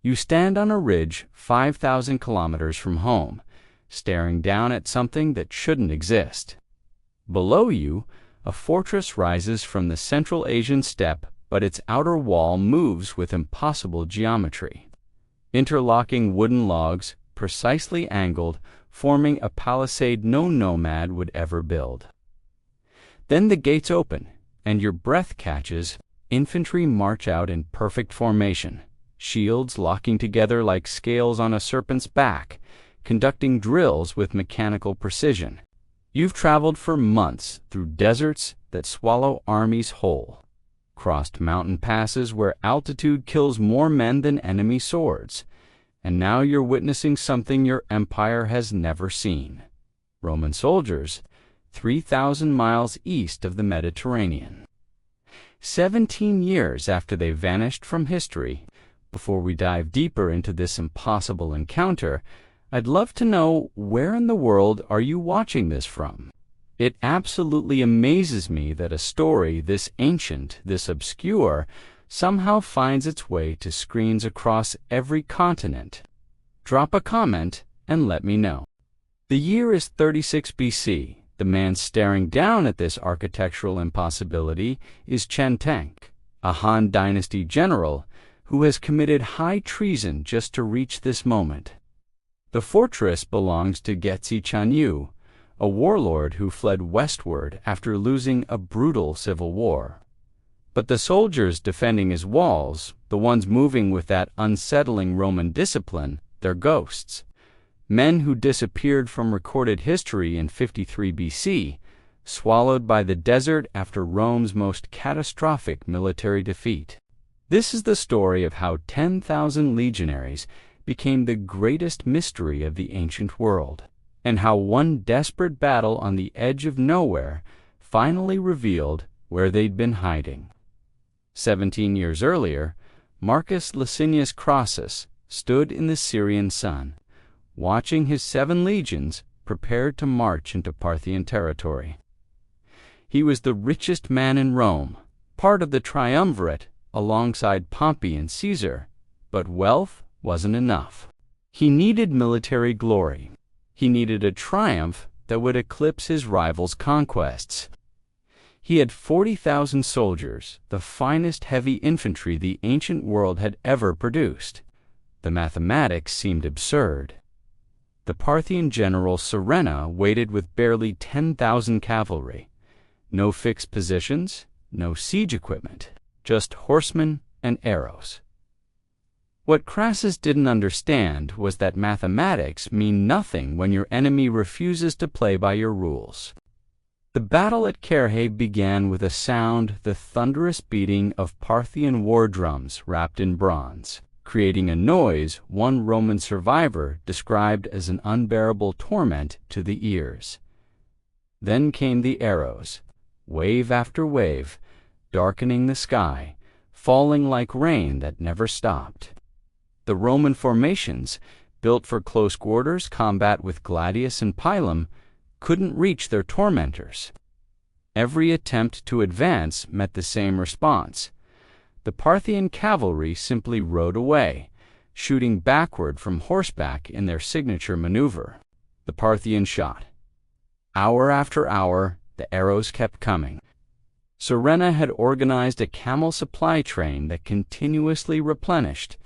You stand on a ridge 5,000 kilometers from home, staring down at something that shouldn't exist. Below you, a fortress rises from the Central Asian steppe, but its outer wall moves with impossible geometry. Interlocking wooden logs, precisely angled, forming a palisade no nomad would ever build. Then the gates open, and your breath catches. Infantry march out in perfect formation, shields locking together like scales on a serpent's back, conducting drills with mechanical precision. You've traveled for months through deserts that swallow armies whole, crossed mountain passes where altitude kills more men than enemy swords, and now you're witnessing something your empire has never seen. Roman soldiers, 3,000 miles east of the Mediterranean. 17 years after they vanished from history, before we dive deeper into this impossible encounter, I'd love to know, where in the world are you watching this from? It absolutely amazes me that a story this ancient, this obscure, somehow finds its way to screens across every continent. Drop a comment and let me know. The year is 36 BC. The man staring down at this architectural impossibility is Chen Teng, a Han Dynasty general who has committed high treason just to reach this moment. The fortress belongs to Getzi Chanyu, a warlord who fled westward after losing a brutal civil war. But the soldiers defending his walls, the ones moving with that unsettling Roman discipline, they're ghosts. Men who disappeared from recorded history in 53 BC, swallowed by the desert after Rome's most catastrophic military defeat. This is the story of how 10,000 legionaries became the greatest mystery of the ancient world, and how one desperate battle on the edge of nowhere finally revealed where they'd been hiding. 17 years earlier, Marcus Licinius Crassus stood in the Syrian sun, watching his 7 legions prepared to march into Parthian territory. He was the richest man in Rome, part of the triumvirate alongside Pompey and Caesar, but wealth wasn't enough. He needed military glory. He needed a triumph that would eclipse his rivals' conquests. He had 40,000 soldiers, the finest heavy infantry the ancient world had ever produced. The mathematics seemed absurd. The Parthian general Surena waited with barely 10,000 cavalry. No fixed positions, no siege equipment, just horsemen and arrows. What Crassus didn't understand was that mathematics mean nothing when your enemy refuses to play by your rules. The battle at Carrhae began with a sound, the thunderous beating of Parthian war drums wrapped in bronze, creating a noise one Roman survivor described as an unbearable torment to the ears. Then came the arrows, wave after wave, darkening the sky, falling like rain that never stopped. The Roman formations, built for close quarters combat with gladius and pilum, couldn't reach their tormentors. Every attempt to advance met the same response. The Parthian cavalry simply rode away, shooting backward from horseback in their signature maneuver. The Parthian shot. Hour after hour, the arrows kept coming. Surena had organized a camel supply train that continuously replenished.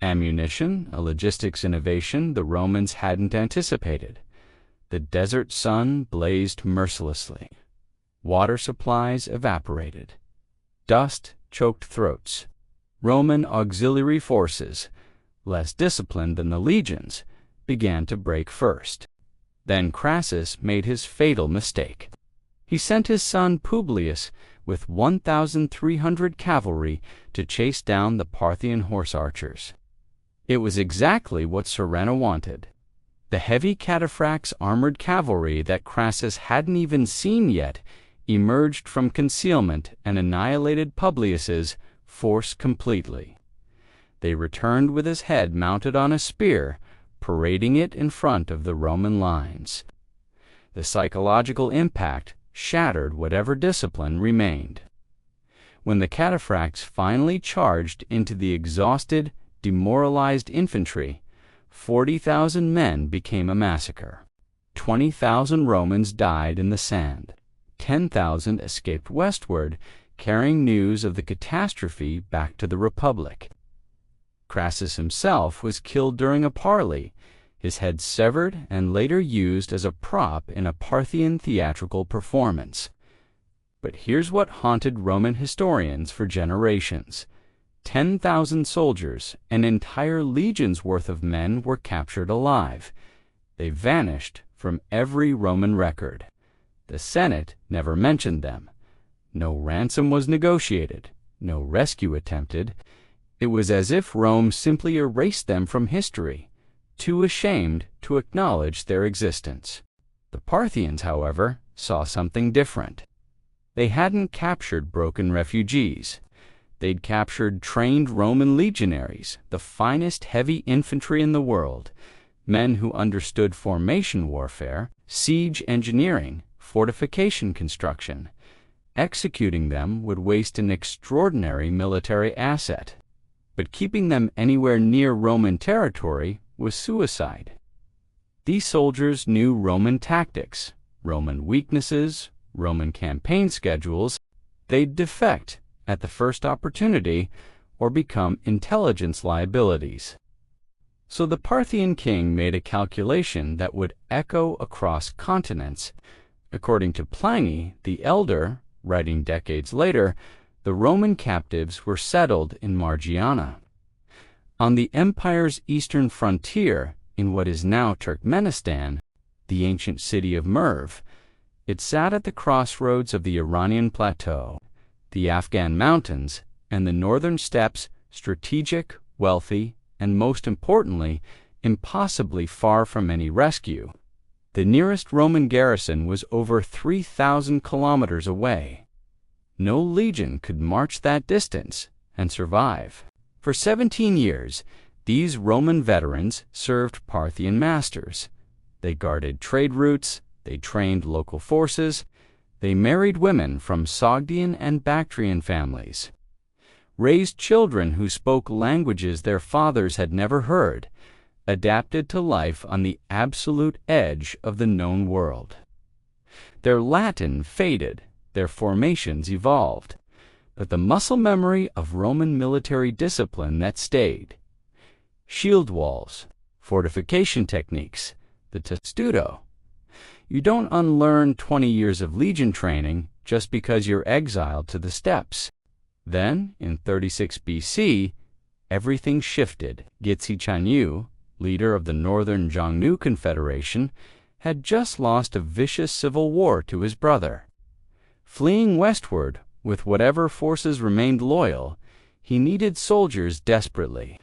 Ammunition, a logistics innovation the Romans hadn't anticipated. The desert sun blazed mercilessly. Water supplies evaporated. Dust choked throats. Roman auxiliary forces, less disciplined than the legions, began to break first. Then Crassus made his fatal mistake. He sent his son Publius with 1,300 cavalry to chase down the Parthian horse archers. It was exactly what Surena wanted. The heavy cataphracts armored cavalry that Crassus hadn't even seen yet emerged from concealment and annihilated Publius's force completely. They returned with his head mounted on a spear, parading it in front of the Roman lines. The psychological impact shattered whatever discipline remained. When the cataphracts finally charged into the exhausted, demoralized infantry, 40,000 men became a massacre. 20,000 Romans died in the sand. 10,000 escaped westward, carrying news of the catastrophe back to the Republic. Crassus himself was killed during a parley, his head severed and later used as a prop in a Parthian theatrical performance. But here's what haunted Roman historians for generations. 10,000 soldiers, an entire legion's worth of men, were captured alive. They vanished from every Roman record. The Senate never mentioned them. No ransom was negotiated, no rescue attempted. It was as if Rome simply erased them from history, too ashamed to acknowledge their existence. The Parthians, however, saw something different. They hadn't captured broken refugees. They'd captured trained Roman legionaries, the finest heavy infantry in the world, men who understood formation warfare, siege engineering, fortification construction. Executing them would waste an extraordinary military asset, but keeping them anywhere near Roman territory was suicide. These soldiers knew Roman tactics, Roman weaknesses, Roman campaign schedules. They'd defect at the first opportunity or become intelligence liabilities. So the Parthian king made a calculation that would echo across continents. According to Pliny the Elder, writing decades later, the Roman captives were settled in Margiana. On the empire's eastern frontier, in what is now Turkmenistan, the ancient city of Merv, it sat at the crossroads of the Iranian plateau, the Afghan mountains, and the northern steppes, strategic, wealthy, and most importantly, impossibly far from any rescue. The nearest Roman garrison was over 3,000 kilometers away. No legion could march that distance and survive. For 17 years, these Roman veterans served Parthian masters. They guarded trade routes, they trained local forces, they married women from Sogdian and Bactrian families, raised children who spoke languages their fathers had never heard, adapted to life on the absolute edge of the known world. Their Latin faded, their formations evolved, but the muscle memory of Roman military discipline that stayed. Shield walls, fortification techniques, the testudo. You don't unlearn 20 years of legion training just because you're exiled to the steppes. Then, in 36 BC, everything shifted. Li-Jien, leader of the Northern Xiongnu Confederation, had just lost a vicious civil war to his brother. Fleeing westward, with whatever forces remained loyal, he needed soldiers desperately.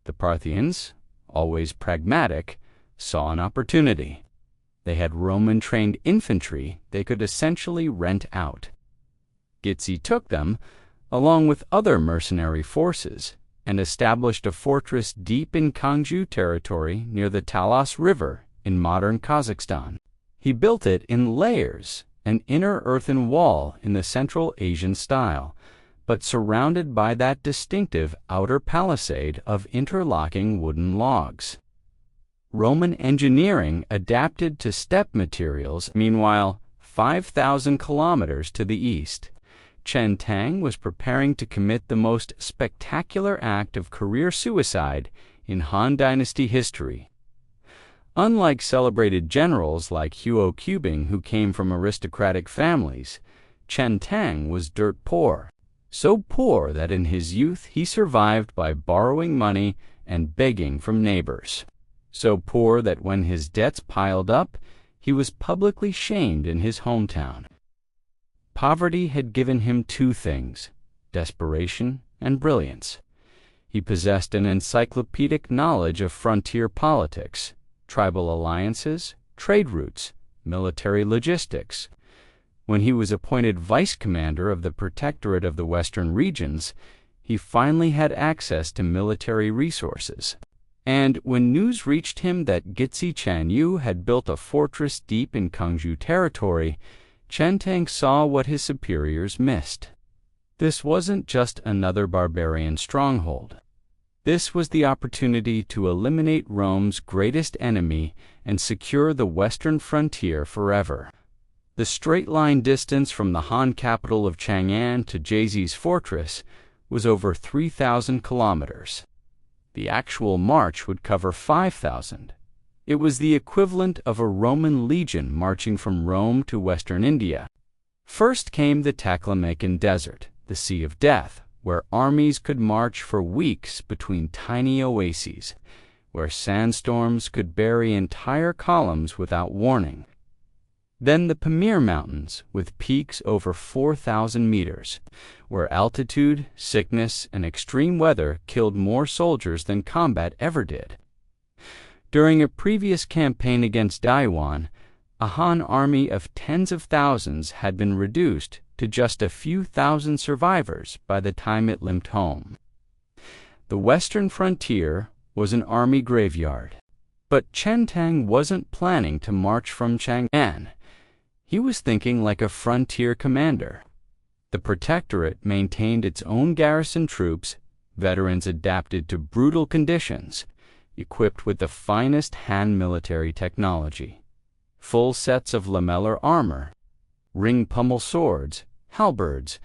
The Parthians, always pragmatic, saw an opportunity. They had Roman-trained infantry they could essentially rent out. Gitzi took them, along with other mercenary forces, and established a fortress deep in Kangju territory near the Talas River in modern Kazakhstan. He built it in layers, an inner earthen wall in the Central Asian style, but surrounded by that distinctive outer palisade of interlocking wooden logs. Roman engineering adapted to steppe materials. Meanwhile, 5,000 kilometers to the east, Chen Tang was preparing to commit the most spectacular act of career suicide in Han Dynasty history. Unlike celebrated generals like Huo Qubing who came from aristocratic families, Chen Tang was dirt poor, so poor that in his youth he survived by borrowing money and begging from neighbors. So poor that when his debts piled up, he was publicly shamed in his hometown. Poverty had given him two things, desperation and brilliance. He possessed an encyclopedic knowledge of frontier politics, tribal alliances, trade routes, military logistics. When he was appointed vice commander of the Protectorate of the Western Regions, he finally had access to military resources. And when news reached him that Li-Jien had built a fortress deep in Kangju territory, Chen Tang saw what his superiors missed. This wasn't just another barbarian stronghold. This was the opportunity to eliminate Rome's greatest enemy and secure the western frontier forever. The straight-line distance from the Han capital of Chang'an to Jie's fortress was over 3,000 kilometers. The actual march would cover 5,000. It was the equivalent of a Roman legion marching from Rome to western India. First came the Taklamakan Desert, the Sea of Death, where armies could march for weeks between tiny oases, where sandstorms could bury entire columns without warning. Then the Pamir Mountains, with peaks over 4,000 meters, where altitude, sickness, and extreme weather killed more soldiers than combat ever did. During a previous campaign against Daiwan, a Han army of tens of thousands had been reduced to just a few thousand survivors by the time it limped home. The western frontier was an army graveyard. But Chen Tang wasn't planning to march from Chang'an. He was thinking like a frontier commander. The protectorate maintained its own garrison troops, veterans adapted to brutal conditions, equipped with the finest Han military technology. Full sets of lamellar armor, ring pummel swords, halberds,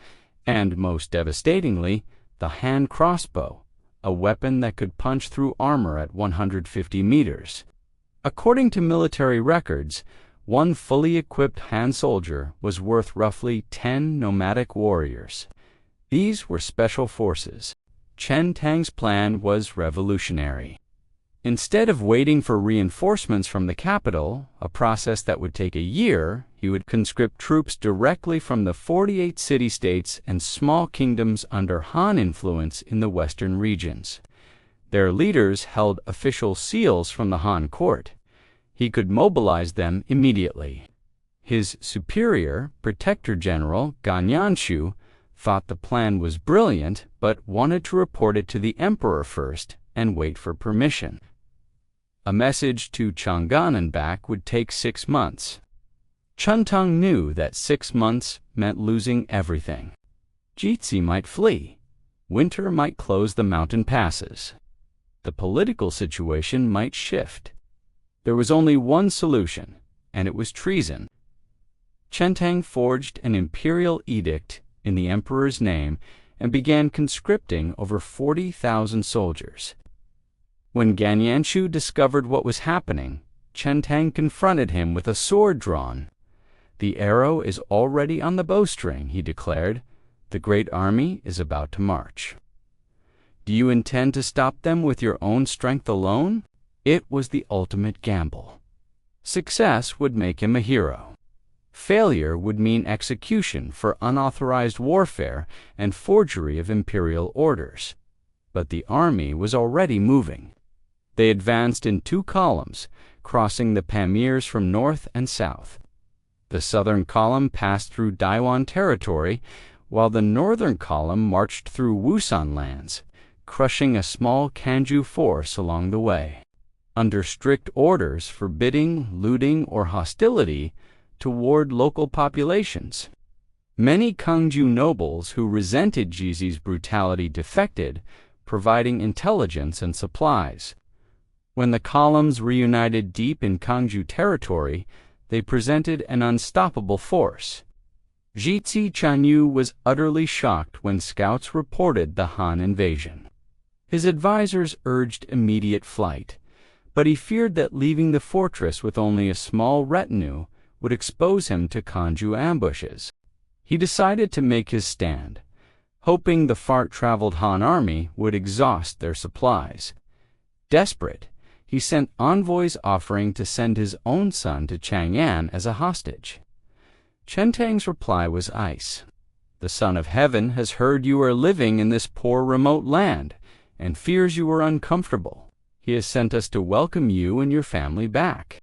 and, most devastatingly, the Han crossbow, a weapon that could punch through armor at 150 meters. According to military records, one fully equipped Han soldier was worth roughly 10 nomadic warriors. These were special forces. Chen Tang's plan was revolutionary. Instead of waiting for reinforcements from the capital, a process that would take a year, he would conscript troops directly from the 48 city-states and small kingdoms under Han influence in the western regions. Their leaders held official seals from the Han court. He could mobilize them immediately. His superior, Protector General Gan Yanshu, thought the plan was brilliant but wanted to report it to the emperor first and wait for permission. A message to Chang'an and back would take 6 months. Chen Tang knew that 6 months meant losing everything. Jiezi might flee. Winter might close the mountain passes. The political situation might shift. There was only one solution, and it was treason. Chen Tang forged an imperial edict in the emperor's name and began conscripting over 40,000 soldiers. When Gan Yanshu discovered what was happening, Chen Tang confronted him with a sword drawn. "The arrow is already on the bowstring," he declared. "The great army is about to march. Do you intend to stop them with your own strength alone?" It was the ultimate gamble. Success would make him a hero. Failure would mean execution for unauthorized warfare and forgery of imperial orders. But the army was already moving. They advanced in 2 columns, crossing the Pamirs from north and south. The southern column passed through Daiwan territory, while the northern column marched through Wusan lands, crushing a small Kanju force along the way, under strict orders forbidding looting or hostility toward local populations. Many Kangju nobles who resented Jiezi's brutality defected, providing intelligence and supplies. When the columns reunited deep in Kangju territory, they presented an unstoppable force. Jiezi Chanyu was utterly shocked when scouts reported the Han invasion. His advisors urged immediate flight, but he feared that leaving the fortress with only a small retinue would expose him to Kangju ambushes. He decided to make his stand, hoping the far-traveled Han army would exhaust their supplies. Desperate, he sent envoys offering to send his own son to Chang'an as a hostage. Chen Tang's reply was ice. "The Son of Heaven has heard you are living in this poor remote land and fears you are uncomfortable. He has sent us to welcome you and your family back."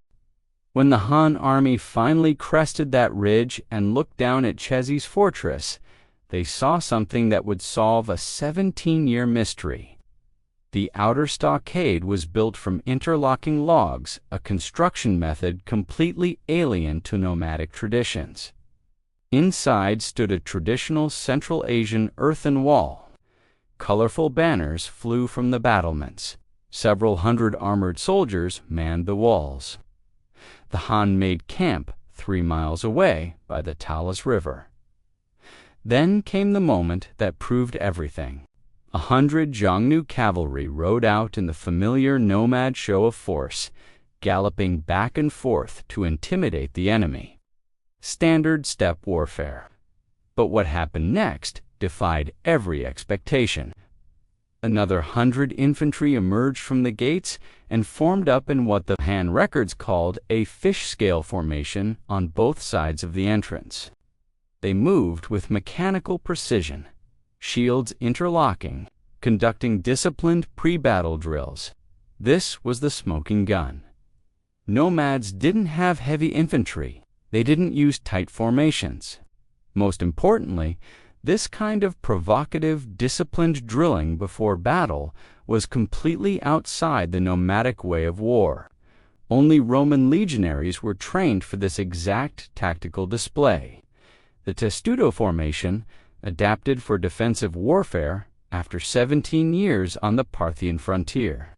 When the Han army finally crested that ridge and looked down at Jiezi's fortress, they saw something that would solve a 17-year mystery. The outer stockade was built from interlocking logs, a construction method completely alien to nomadic traditions. Inside stood a traditional Central Asian earthen wall. Colorful banners flew from the battlements. Several hundred armored soldiers manned the walls. The Han made camp 3 miles away by the Talas River. Then came the moment that proved everything. 100 Xiongnu cavalry rode out in the familiar nomad show of force, galloping back and forth to intimidate the enemy. Standard steppe warfare. But what happened next defied every expectation. Another 100 infantry emerged from the gates and formed up in what the Han records called a fish-scale formation on both sides of the entrance. They moved with mechanical precision, shields interlocking, conducting disciplined pre-battle drills. This was the smoking gun. Nomads didn't have heavy infantry. They didn't use tight formations. Most importantly, this kind of provocative, disciplined drilling before battle was completely outside the nomadic way of war. Only Roman legionaries were trained for this exact tactical display. The testudo formation, adapted for defensive warfare after 17 years on the Parthian frontier.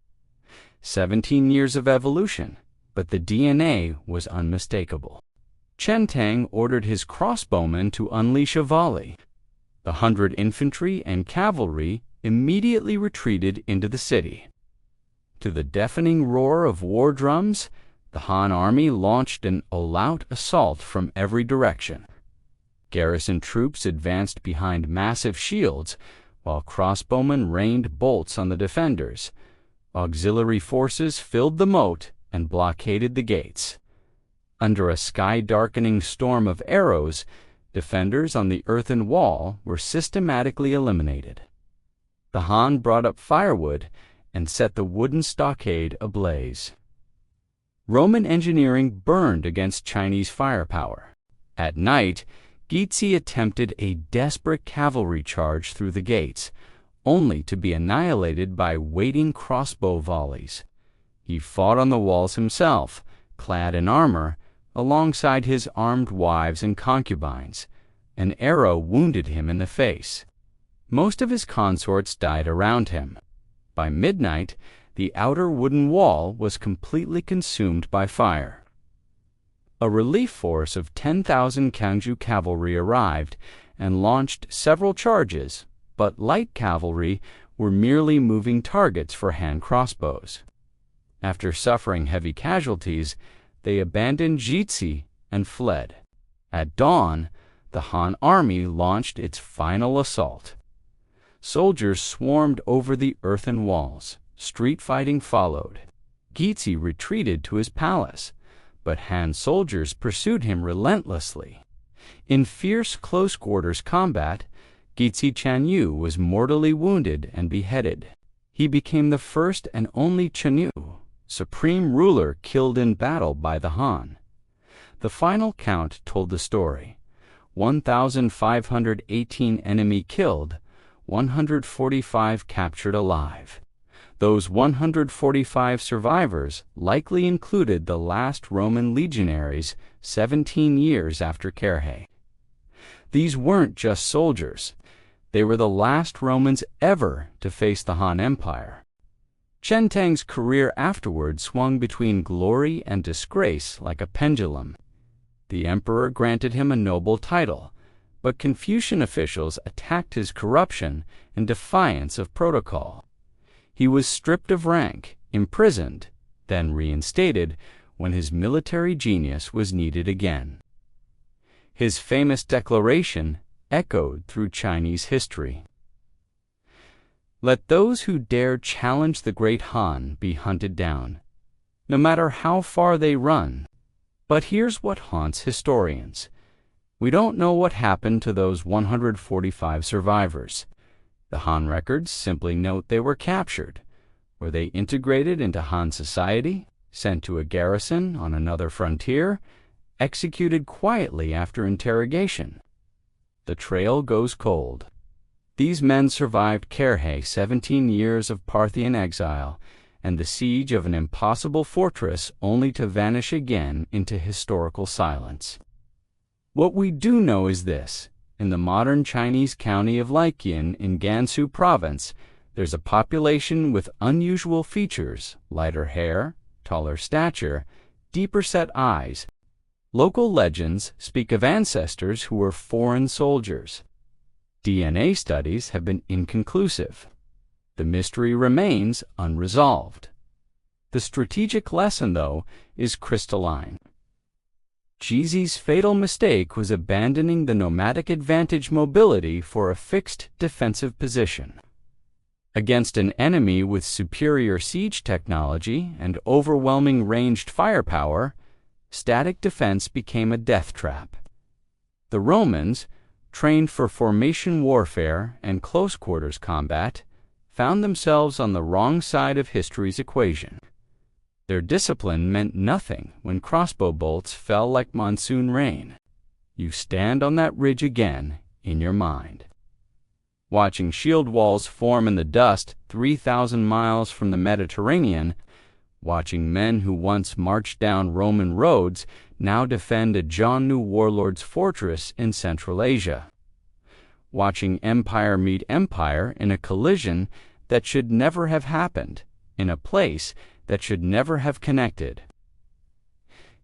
17 years of evolution, but the DNA was unmistakable. Chen Tang ordered his crossbowmen to unleash a volley. The 100 infantry and cavalry immediately retreated into the city. To the deafening roar of war drums, the Han army launched an all-out assault from every direction. Garrison troops advanced behind massive shields, while crossbowmen rained bolts on the defenders. Auxiliary forces filled the moat and blockaded the gates. Under a sky-darkening storm of arrows, defenders on the earthen wall were systematically eliminated. The Han brought up firewood and set the wooden stockade ablaze. Roman engineering burned against Chinese firepower. At night, Gizi attempted a desperate cavalry charge through the gates, only to be annihilated by waiting crossbow volleys. He fought on the walls himself, clad in armor, alongside his armed wives and concubines. An arrow wounded him in the face. Most of his consorts died around him. By midnight, the outer wooden wall was completely consumed by fire. A relief force of 10,000 Kangju cavalry arrived and launched several charges, but light cavalry were merely moving targets for Han crossbows. After suffering heavy casualties, they abandoned Gizi and fled. At dawn, the Han army launched its final assault. Soldiers swarmed over the earthen walls. Street fighting followed. Gizi retreated to his palace, but Han soldiers pursued him relentlessly. In fierce close-quarters combat, Gizi Chanyu was mortally wounded and beheaded. He became the first and only Chanyu, supreme ruler killed in battle by the Han. The final count told the story. 1,518 enemy killed, 145 captured alive. Those 145 survivors likely included the last Roman legionaries 17 years after Carrhae. These weren't just soldiers. They were the last Romans ever to face the Han Empire. Chen Tang's career afterward swung between glory and disgrace like a pendulum. The emperor granted him a noble title, but Confucian officials attacked his corruption in defiance of protocol. He was stripped of rank, imprisoned, then reinstated when his military genius was needed again. His famous declaration echoed through Chinese history. Let those who dare challenge the great Han be hunted down, no matter how far they run. But here's what haunts historians. We don't know what happened to those 145 survivors. The Han records simply note they were captured. Were they integrated into Han society, sent to a garrison on another frontier, executed quietly after interrogation? The trail goes cold. These men survived Carrhae 17 years of Parthian exile and the siege of an impossible fortress only to vanish again into historical silence. What we do know is this: In the modern Chinese county of Liqian in Gansu province, there's a population with unusual features: lighter hair, taller stature, deeper set eyes. Local legends speak of ancestors who were foreign soldiers. DNA studies have been inconclusive. The mystery remains unresolved. The strategic lesson, though, is crystalline. Jizi's fatal mistake was abandoning the nomadic advantage mobility for a fixed defensive position. Against an enemy with superior siege technology and overwhelming ranged firepower, static defense became a death trap. The Romans, trained for formation warfare and close quarters combat, found themselves on the wrong side of history's equation. Their discipline meant nothing when crossbow bolts fell like monsoon rain. You stand on that ridge again in your mind. Watching shield walls form in the dust 3,000 miles from the Mediterranean, watching men who once marched down Roman roads now defend a Jannu warlord's fortress in Central Asia. Watching empire meet empire in a collision that should never have happened, in a place that should never have connected.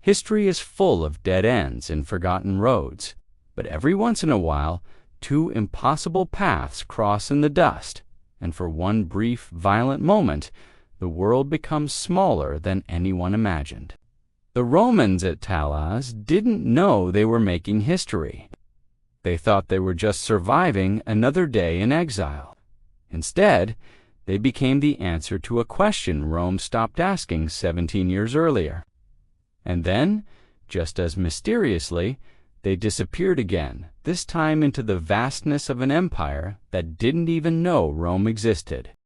History is full of dead ends and forgotten roads, but every once in a while, two impossible paths cross in the dust, and for one brief, violent moment, the world becomes smaller than anyone imagined. The Romans at Talas didn't know they were making history. They thought they were just surviving another day in exile. Instead, they became the answer to a question Rome stopped asking 17 years earlier. And then, just as mysteriously, they disappeared again, this time into the vastness of an empire that didn't even know Rome existed.